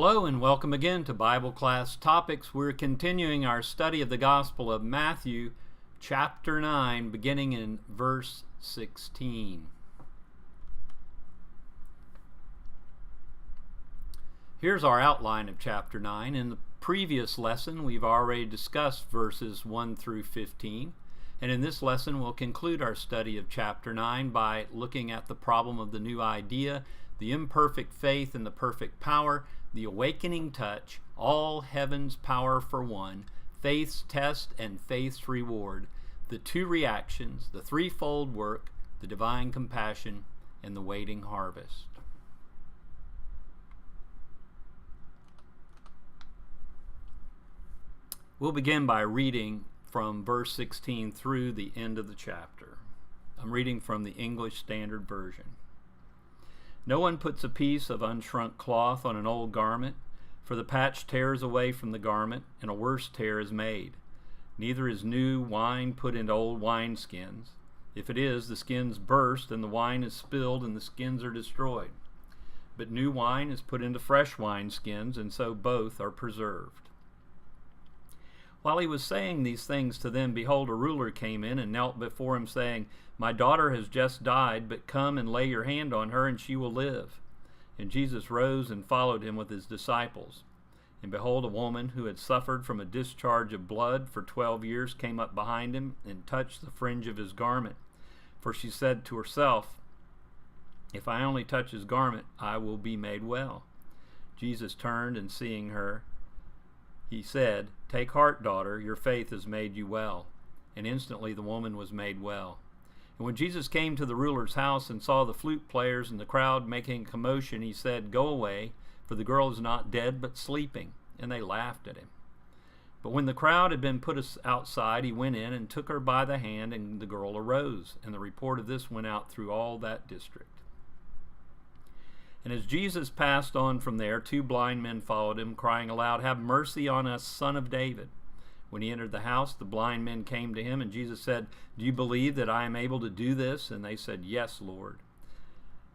Hello and welcome again to Bible Class Topics. We're continuing our study of the Gospel of Matthew, chapter 9, beginning in verse 16. Here's our outline of chapter 9. In the previous lesson, we've already discussed verses 1 through 15. And in this lesson, we'll conclude our study of chapter 9 by looking at the problem of the new idea, the imperfect faith and the perfect power, the awakening touch, all heaven's power for one, faith's test and faith's reward, the two reactions, the threefold work, the divine compassion, and the waiting harvest. We'll begin by reading from verse 16 through the end of the chapter. I'm reading from the English Standard Version. No one puts a piece of unshrunk cloth on an old garment, for the patch tears away from the garment, and a worse tear is made. Neither is new wine put into old wineskins. If it is, the skins burst, and the wine is spilled, and the skins are destroyed. But new wine is put into fresh wineskins, and so both are preserved. While he was saying these things to them, behold, a ruler came in and knelt before him, saying, My daughter has just died, but come and lay your hand on her, and she will live. And Jesus rose and followed him with his disciples. And behold, a woman who had suffered from a discharge of blood for 12 years came up behind him and touched the fringe of his garment. For she said to herself, If I only touch his garment, I will be made well. Jesus turned, and seeing her, he said, Take heart, daughter, your faith has made you well. And instantly the woman was made well. And when Jesus came to the ruler's house and saw the flute players and the crowd making a commotion, he said, Go away, for the girl is not dead but sleeping. And they laughed at him. But when the crowd had been put outside, he went in and took her by the hand, and the girl arose. And the report of this went out through all that district. And as Jesus passed on from there, two blind men followed him, crying aloud, Have mercy on us, Son of David. When he entered the house, the blind men came to him, and Jesus said, Do you believe that I am able to do this? And they said, Yes, Lord.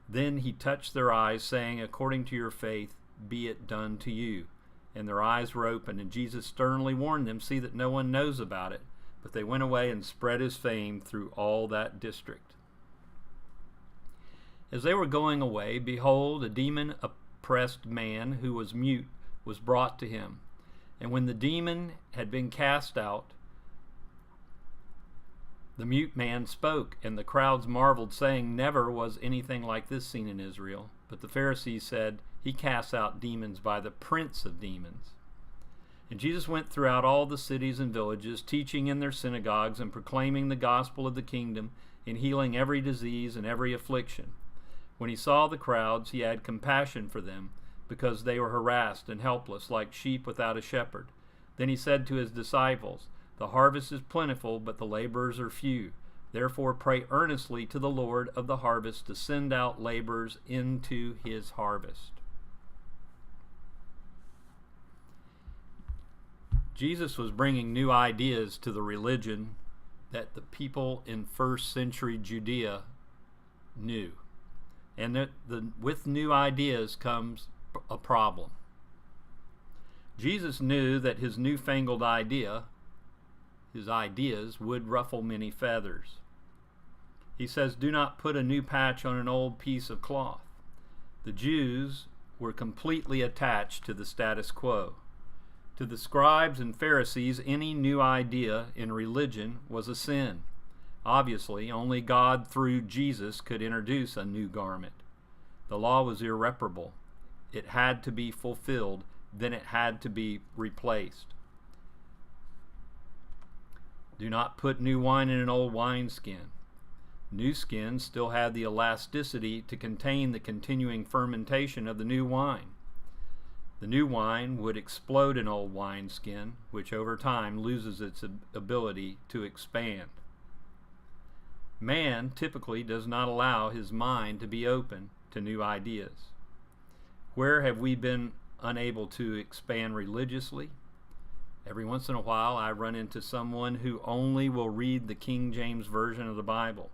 Then he touched their eyes, saying, According to your faith, be it done to you. And their eyes were opened, and Jesus sternly warned them, See that no one knows about it. But they went away and spread his fame through all that district. As they were going away, behold, a demon-oppressed man who was mute was brought to him. And when the demon had been cast out, the mute man spoke, and the crowds marveled, saying, Never was anything like this seen in Israel. But the Pharisees said, He casts out demons by the prince of demons. And Jesus went throughout all the cities and villages, teaching in their synagogues and proclaiming the gospel of the kingdom, and healing every disease and every affliction. When he saw the crowds, he had compassion for them, because they were harassed and helpless, like sheep without a shepherd. Then he said to his disciples, The harvest is plentiful, but the laborers are few. Therefore pray earnestly to the Lord of the harvest to send out laborers into his harvest. Jesus was bringing new ideas to the religion that the people in first century Judea knew. And with new ideas comes a problem. Jesus knew that his newfangled ideas would ruffle many feathers. He says, Do not put a new patch on an old piece of cloth. The Jews were completely attached to the status quo. To the scribes and Pharisees, any new idea in religion was a sin. Obviously, only God through Jesus could introduce a new garment. The law was irreparable. It had to be fulfilled, then it had to be replaced. Do not put new wine in an old wineskin. New skins still had the elasticity to contain the continuing fermentation of the new wine. The new wine would explode an old wineskin, which over time loses its ability to expand. Man typically does not allow his mind to be open to new ideas. Where have we been unable to expand religiously? Every once in a while I run into someone who only will read the King James Version of the Bible.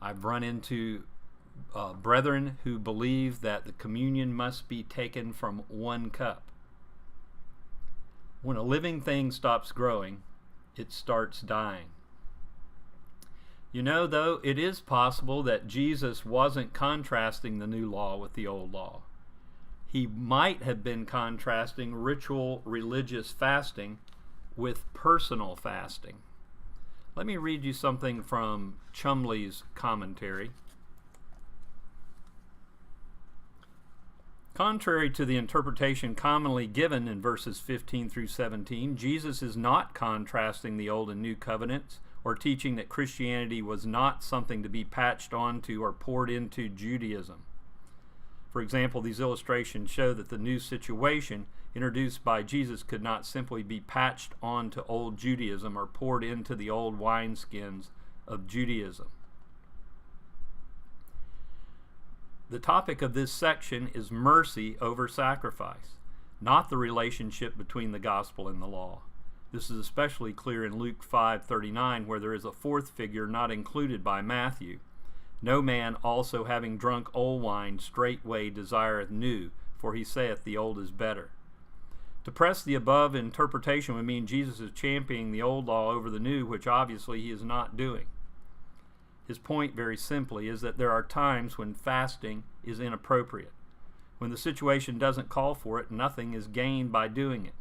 I've run into brethren who believe that the communion must be taken from one cup. When a living thing stops growing, it starts dying. You know, though, it is possible that Jesus wasn't contrasting the new law with the old law. He might have been contrasting ritual religious fasting with personal fasting. Let me read you something from Chumbley's commentary. Contrary to the interpretation commonly given in verses 15 through 17, Jesus is not contrasting the Old and New Covenants or teaching that Christianity was not something to be patched onto or poured into Judaism. For example, these illustrations show that the new situation introduced by Jesus could not simply be patched onto old Judaism or poured into the old wineskins of Judaism. The topic of this section is mercy over sacrifice, not the relationship between the gospel and the law. This is especially clear in Luke 5:39, where there is a fourth figure not included by Matthew. No man also having drunk old wine straightway desireth new, for he saith, the old is better. To press the above interpretation would mean Jesus is championing the old law over the new, which obviously he is not doing. His point, very simply, is that there are times when fasting is inappropriate. When the situation doesn't call for it, nothing is gained by doing it.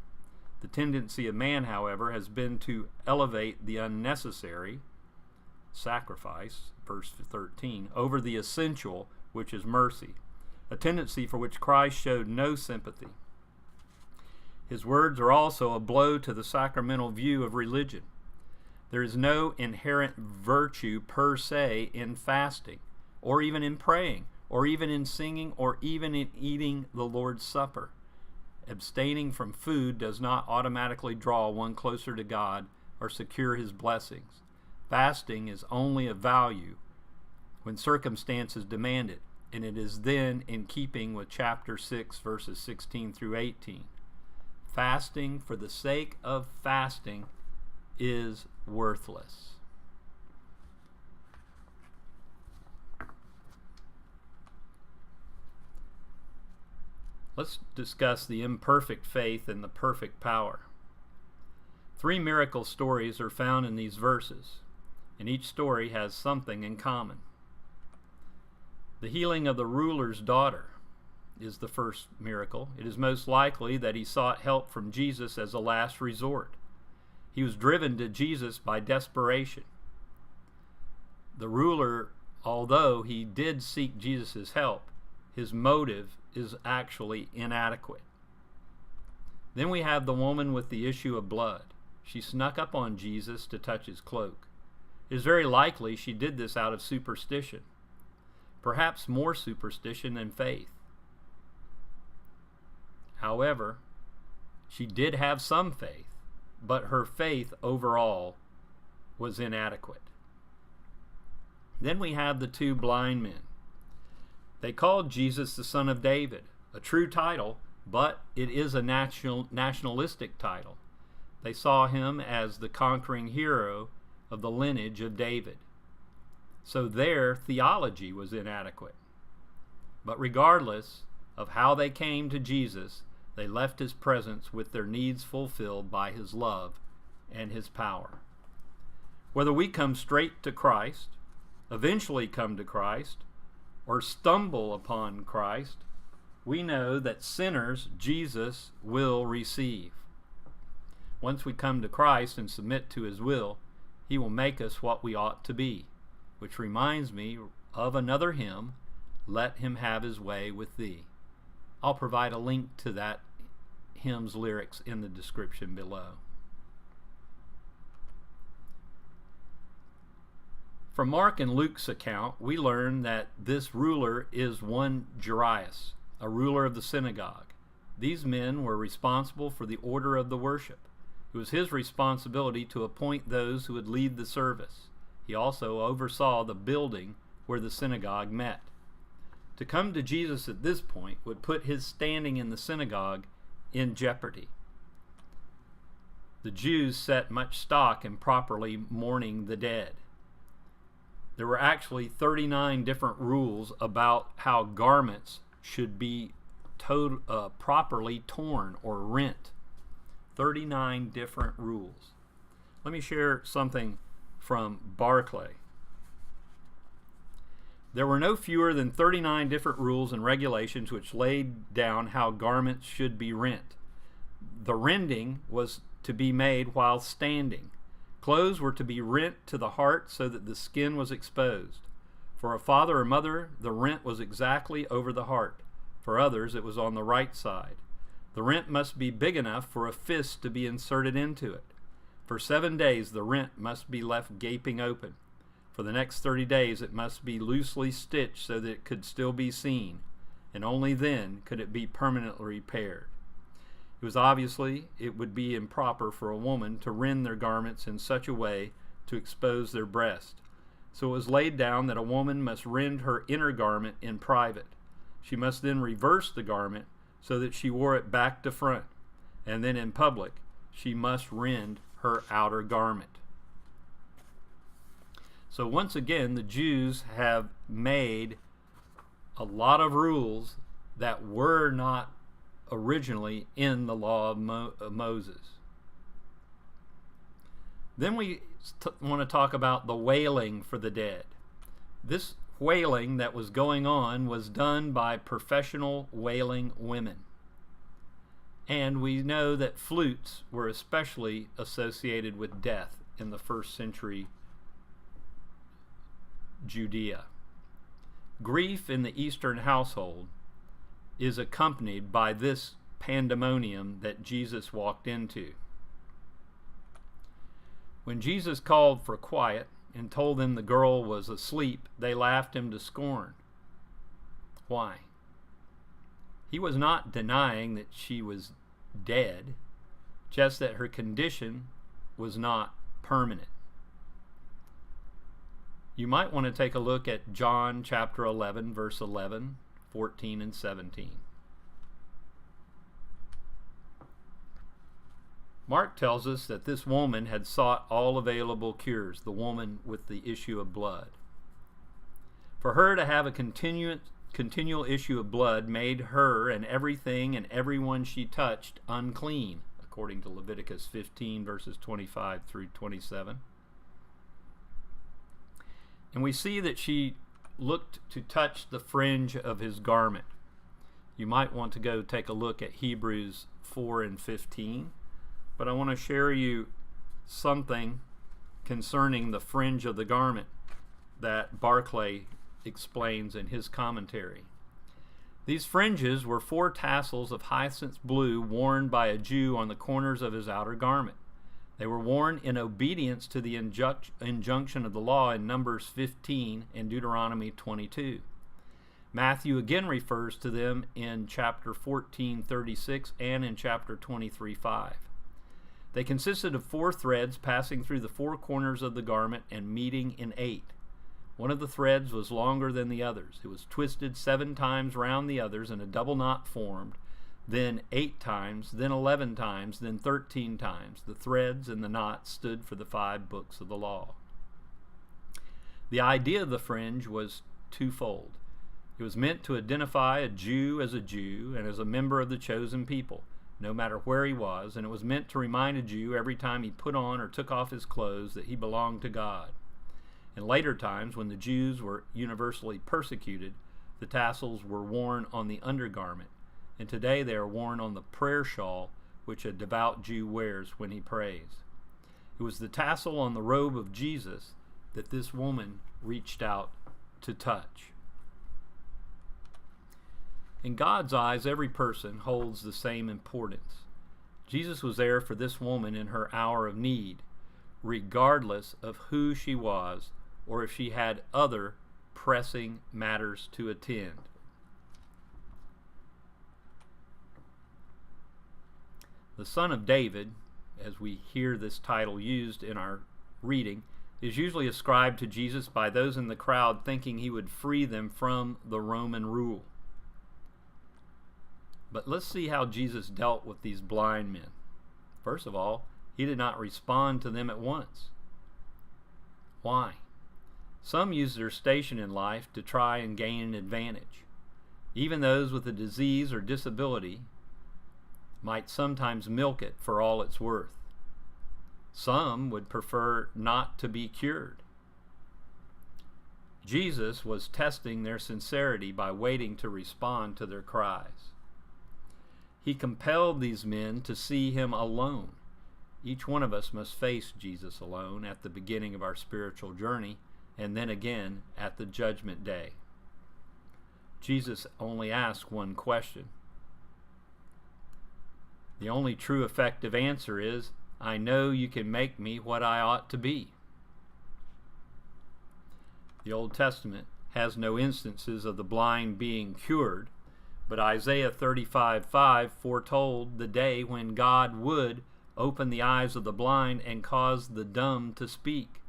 The tendency of man, however, has been to elevate the unnecessary, sacrifice, verse 13, over the essential, which is mercy, a tendency for which Christ showed no sympathy. His words are also a blow to the sacramental view of religion. There is no inherent virtue per se in fasting, or even in praying, or even in singing, or even in eating the Lord's Supper. Abstaining from food does not automatically draw one closer to God or secure his blessings. Fasting is only of value when circumstances demand it, and it is then in keeping with chapter 6, verses 16 through 18. Fasting for the sake of fasting is worthless. Let's discuss the imperfect faith and the perfect power. 3 miracle stories are found in these verses, and each story has something in common. The healing of the ruler's daughter is the first miracle. It is most likely that he sought help from Jesus as a last resort. He was driven to Jesus by desperation. The ruler, although he did seek Jesus' help, his motive is actually inadequate. Then we have the woman with the issue of blood. She snuck up on Jesus to touch his cloak. It is very likely she did this out of superstition, perhaps more superstition than faith. However, she did have some faith, but her faith overall was inadequate. Then we have the 2 blind men. They called Jesus the Son of David, a true title, but it is a nationalistic title. They saw him as the conquering hero of the lineage of David. So their theology was inadequate. But regardless of how they came to Jesus, they left his presence with their needs fulfilled by his love and his power. Whether we come straight to Christ, eventually come to Christ, or stumble upon Christ, we know that sinners Jesus will receive. Once we come to Christ and submit to his will, he will make us what we ought to be, which reminds me of another hymn, Let Him Have His Way with Thee. I'll provide a link to that hymn's lyrics in the description below. From Mark and Luke's account, we learn that this ruler is one Jairus, a ruler of the synagogue. These men were responsible for the order of the worship. It was his responsibility to appoint those who would lead the service. He also oversaw the building where the synagogue met. To come to Jesus at this point would put his standing in the synagogue in jeopardy. The Jews set much stock in properly mourning the dead. There were actually 39 different rules about how garments should be properly torn or rent. 39 different rules. Let me share something from Barclay. There were no fewer than 39 different rules and regulations which laid down how garments should be rent. The rending was to be made while standing. Clothes were to be rent to the heart so that the skin was exposed. For a father or mother, the rent was exactly over the heart. For others, it was on the right side. The rent must be big enough for a fist to be inserted into it. For 7 days, the rent must be left gaping open. For the next 30 days, it must be loosely stitched so that it could still be seen, and only then could it be permanently repaired. It would be improper for a woman to rend their garments in such a way to expose their breast. So it was laid down that a woman must rend her inner garment in private. She must then reverse the garment so that she wore it back to front, and then in public she must rend her outer garment. So once again, the Jews have made a lot of rules that were not originally in the law of Moses. Then we want to talk about the wailing for the dead. This wailing that was going on was done by professional wailing women. And we know that flutes were especially associated with death in the first century Judea. Grief in the Eastern household is accompanied by this pandemonium that Jesus walked into. When Jesus called for quiet and told them the girl was asleep, they laughed him to scorn. Why? He was not denying that she was dead, just that her condition was not permanent. You might want to take a look at John chapter 11, verse 11, 14, and 17. Mark tells us that this woman had sought all available cures, the woman with the issue of blood. For her to have a continual issue of blood made her and everything and everyone she touched unclean, according to Leviticus 15, verses 25 through 27. And we see that she looked to touch the fringe of his garment. You might want to go take a look at Hebrews 4 and 15. But I want to share you something concerning the fringe of the garment that Barclay explains in his commentary. These fringes were 4 tassels of hyacinth blue worn by a Jew on the corners of his outer garment. They were worn in obedience to the injunction of the law in Numbers 15 and Deuteronomy 22. Matthew again refers to them in chapter 14:36 and in chapter 23:5. They consisted of 4 threads passing through the 4 corners of the garment and meeting in 8. One of the threads was longer than the others. It was twisted 7 times round the others, and a double knot formed, then 8 times, then 11 times, then 13 times. The threads and the knots stood for the 5 books of the law. The idea of the fringe was twofold. It was meant to identify a Jew as a Jew and as a member of the chosen people, no matter where he was, and it was meant to remind a Jew every time he put on or took off his clothes that he belonged to God. In later times, when the Jews were universally persecuted, the tassels were worn on the undergarment, and today they are worn on the prayer shawl which a devout Jew wears when he prays. It was the tassel on the robe of Jesus that this woman reached out to touch. In God's eyes, every person holds the same importance. Jesus was there for this woman in her hour of need, regardless of who she was or if she had other pressing matters to attend. The Son of David, as we hear this title used in our reading, is usually ascribed to Jesus by those in the crowd thinking he would free them from the Roman rule. But let's see how Jesus dealt with these blind men. First of all, he did not respond to them at once. Why? Some use their station in life to try and gain an advantage. Even those with a disease or disability might sometimes milk it for all it's worth. Some would prefer not to be cured. Jesus was testing their sincerity by waiting to respond to their cries. He compelled these men to see him alone. Each one of us must face Jesus alone at the beginning of our spiritual journey, and then again at the judgment day. Jesus only asked one question. The only true effective answer is, I know you can make me what I ought to be. The Old Testament has no instances of the blind being cured, but Isaiah 35:5 foretold the day when God would open the eyes of the blind and cause the dumb to speak.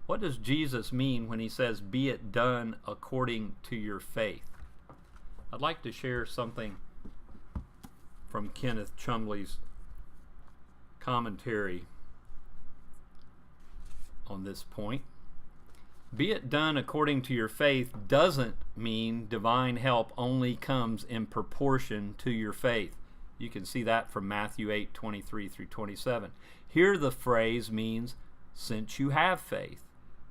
What does Jesus mean when he says, "Be it done according to your faith"? I'd like to share something from Kenneth Chumbley's commentary on this point. Be it done according to your faith doesn't mean divine help only comes in proportion to your faith. You can see that from Matthew 8:23 through 27. Here the phrase means, since you have faith.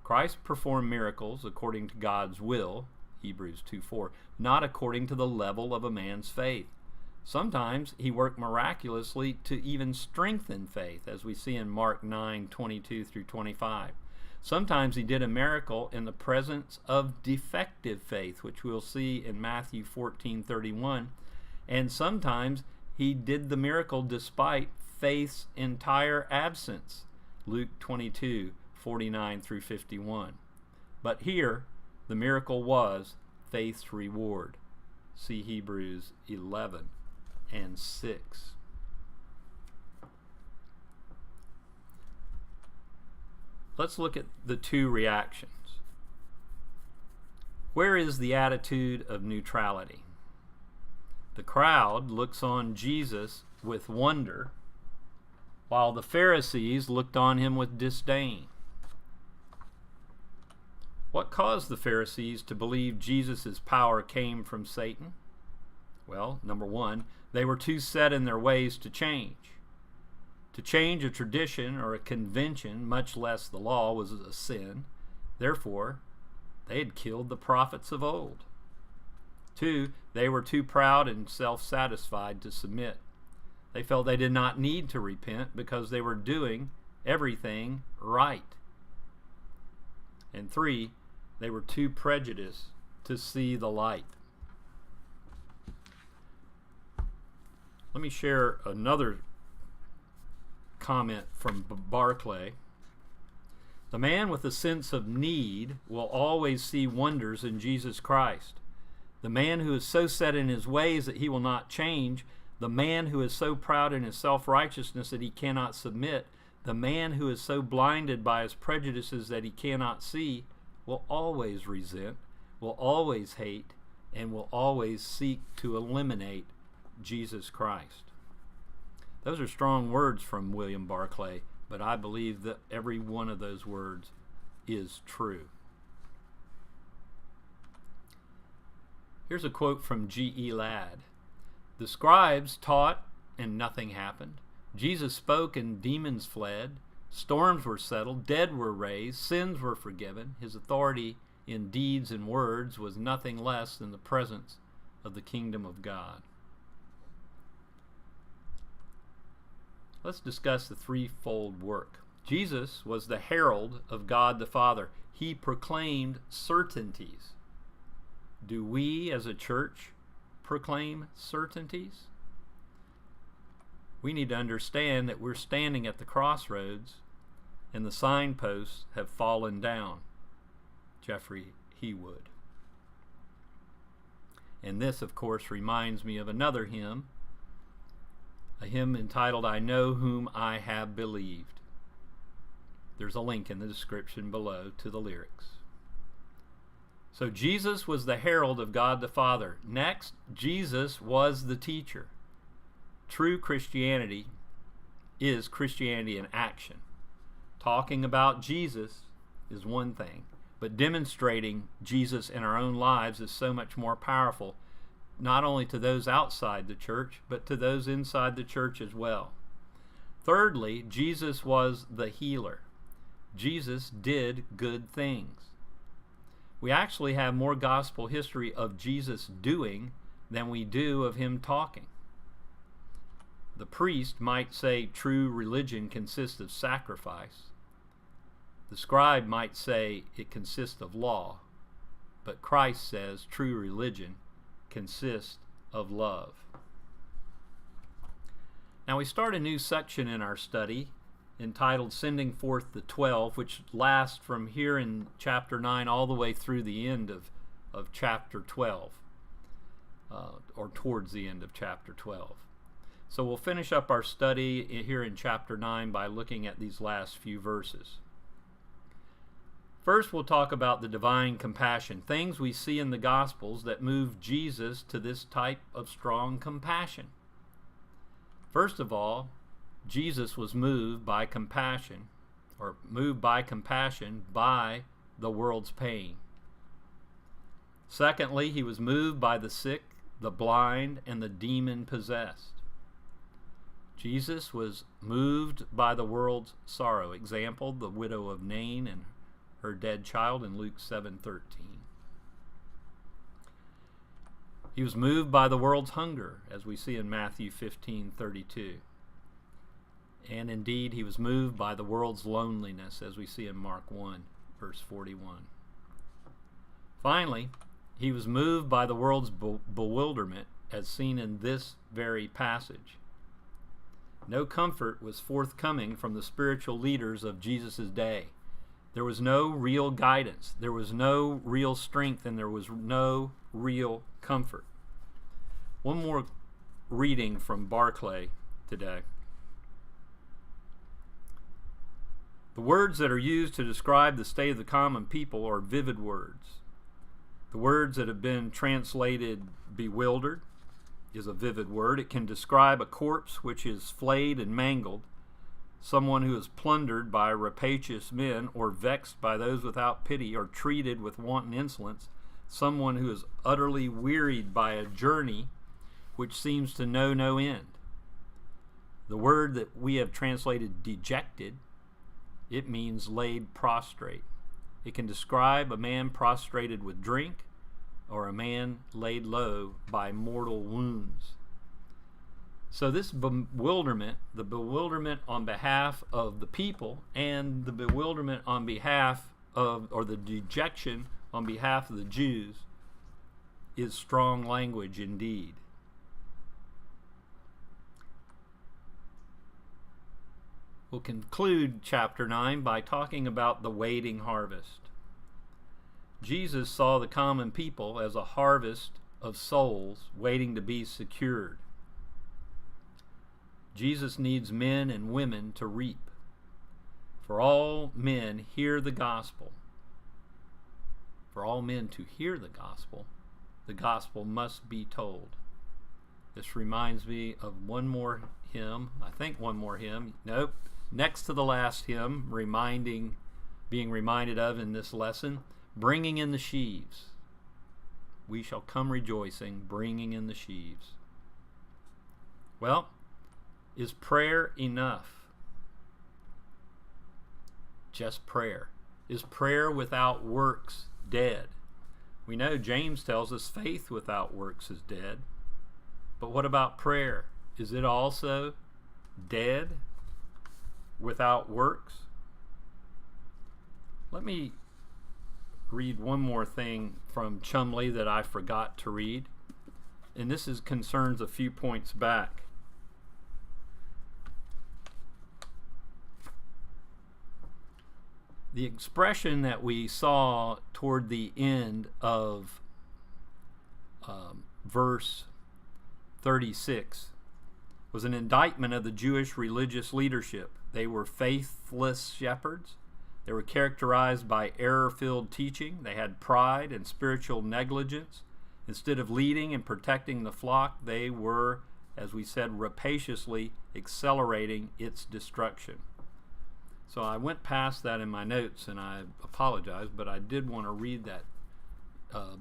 Christ performed miracles according to God's will, Hebrews 2:4, not according to the level of a man's faith. Sometimes he worked miraculously to even strengthen faith, as we see in Mark 9:22 through 25. Sometimes he did a miracle in the presence of defective faith, which we'll see in Matthew 14:31. And sometimes he did the miracle despite faith's entire absence, Luke 22:49 through 51. But here, the miracle was faith's reward. See Hebrews 11:6. Let's look at the two reactions. Where is the attitude of neutrality? The crowd looks on Jesus with wonder, while the Pharisees looked on him with disdain. What caused the Pharisees to believe Jesus' power came from Satan? Well, number one, they were too set in their ways to change. To change a tradition or a convention, much less the law, was a sin. Therefore, they had killed the prophets of old. Two, they were too proud and self-satisfied to submit. They felt they did not need to repent because they were doing everything right. And three, they were too prejudiced to see the light. Let me share another comment from Barclay. The man with a sense of need will always see wonders in Jesus Christ. The man who is so set in his ways that he will not change, the man who is so proud in his self-righteousness that he cannot submit, the man who is so blinded by his prejudices that he cannot see, will always resent, will always hate, and will always seek to eliminate Jesus Christ. Those are strong words from William Barclay, but I believe that every one of those words is true. Here's a quote from G.E. Ladd. The scribes taught and nothing happened. Jesus spoke and demons fled. Storms were settled, dead were raised, sins were forgiven. His authority in deeds and words was nothing less than the presence of the kingdom of God. Let's discuss the threefold work. Jesus was the herald of God the Father. He proclaimed certainties. Do we as a church proclaim certainties? We need to understand that we're standing at the crossroads and the signposts have fallen down. Jeffrey Hewood. And this, of course, reminds me of another hymn, a hymn entitled, I Know Whom I Have Believed. There's a link in the description below to the lyrics. So Jesus was the herald of God the Father. Next, Jesus was the teacher. True Christianity is Christianity in action. Talking about Jesus is one thing, but demonstrating Jesus in our own lives is so much more powerful, not only to those outside the church, but to those inside the church as well. Thirdly, Jesus was the healer. Jesus did good things. We actually have more gospel history of Jesus doing than we do of him talking. The priest might say true religion consists of sacrifice. The scribe might say it consists of law. But Christ says true religion consists of love. Now we start a new section in our study entitled Sending Forth the 12, which lasts from here in chapter 9 all the way through the end of chapter 12, or towards the end of chapter 12. So we'll finish up our study here in chapter 9 by looking at these last few verses. First, we'll talk about the divine compassion, things we see in the Gospels that move Jesus to this type of strong compassion. First of all, Jesus was moved by compassion by the world's pain. Secondly, he was moved by the sick, the blind, and the demon-possessed. Jesus was moved by the world's sorrow. Example, the widow of Nain and her dead child in Luke 7:13. He was moved by the world's hunger, as we see in Matthew 15:32. And indeed, he was moved by the world's loneliness, as we see in Mark 1, verse 41. Finally, he was moved by the world's bewilderment, as seen in this very passage. No comfort was forthcoming from the spiritual leaders of Jesus' day. There was no real guidance, there was no real strength, and there was no real comfort. One more reading from Barclay today. The words that are used to describe the state of the common people are vivid words. The words that have been translated bewildered is a vivid word. It can describe a corpse which is flayed and mangled, someone who is plundered by rapacious men or vexed by those without pity or treated with wanton insolence, someone who is utterly wearied by a journey which seems to know no end. The word that we have translated dejected, it means laid prostrate. It can describe a man prostrated with drink or a man laid low by mortal wounds. So this bewilderment, the bewilderment on behalf of the people and the bewilderment on behalf of, or the dejection on behalf of the Jews, is strong language indeed. We'll conclude chapter 9 by talking about the waiting harvest. Jesus saw the common people as a harvest of souls waiting to be secured. Jesus needs men and women to reap. For all men hear the gospel. For all men to hear the gospel must be told. This reminds me of one more hymn. Nope. Next to the last hymn, being reminded of in this lesson, bringing in the sheaves. We shall come rejoicing, bringing in the sheaves. Well, is prayer enough? Just prayer. Is prayer without works dead? We know James tells us faith without works is dead. But what about prayer? Is it also dead without works? Let me read one more thing from Chumbley that I forgot to read. And this concerns a few points back. The expression that we saw toward the end of verse 36 was an indictment of the Jewish religious leadership. They were faithless shepherds. They were characterized by error-filled teaching. They had pride and spiritual negligence. Instead of leading and protecting the flock, they were, as we said, rapaciously accelerating its destruction. So I went past that in my notes, and I apologize, but I did want to read that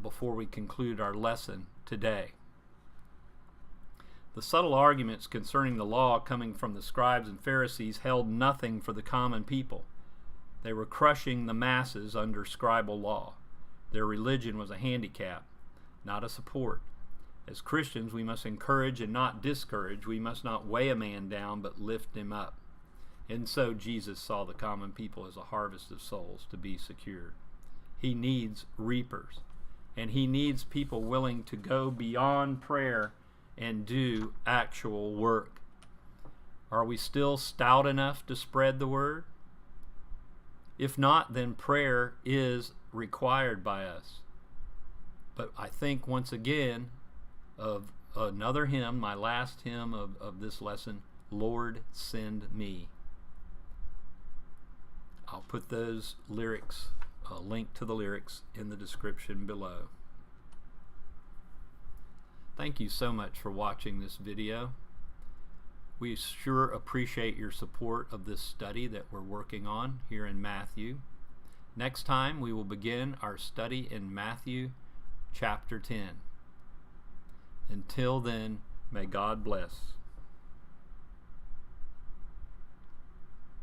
before we conclude our lesson today. The subtle arguments concerning the law coming from the scribes and Pharisees held nothing for the common people. They were crushing the masses under scribal law. Their religion was a handicap, not a support. As Christians, we must encourage and not discourage. We must not weigh a man down, but lift him up. And so Jesus saw the common people as a harvest of souls to be secured. He needs reapers, and he needs people willing to go beyond prayer and do actual work. Are we still stout enough to spread the word? If not, then prayer is required by us. But I think once again of another hymn, my last hymn of this lesson, Lord, Send Me. I'll put those lyrics, a link to the lyrics, in the description below. Thank you so much for watching this video. We sure appreciate your support of this study that we're working on here in Matthew. Next time we will begin our study in Matthew chapter 10. Until then, may God bless.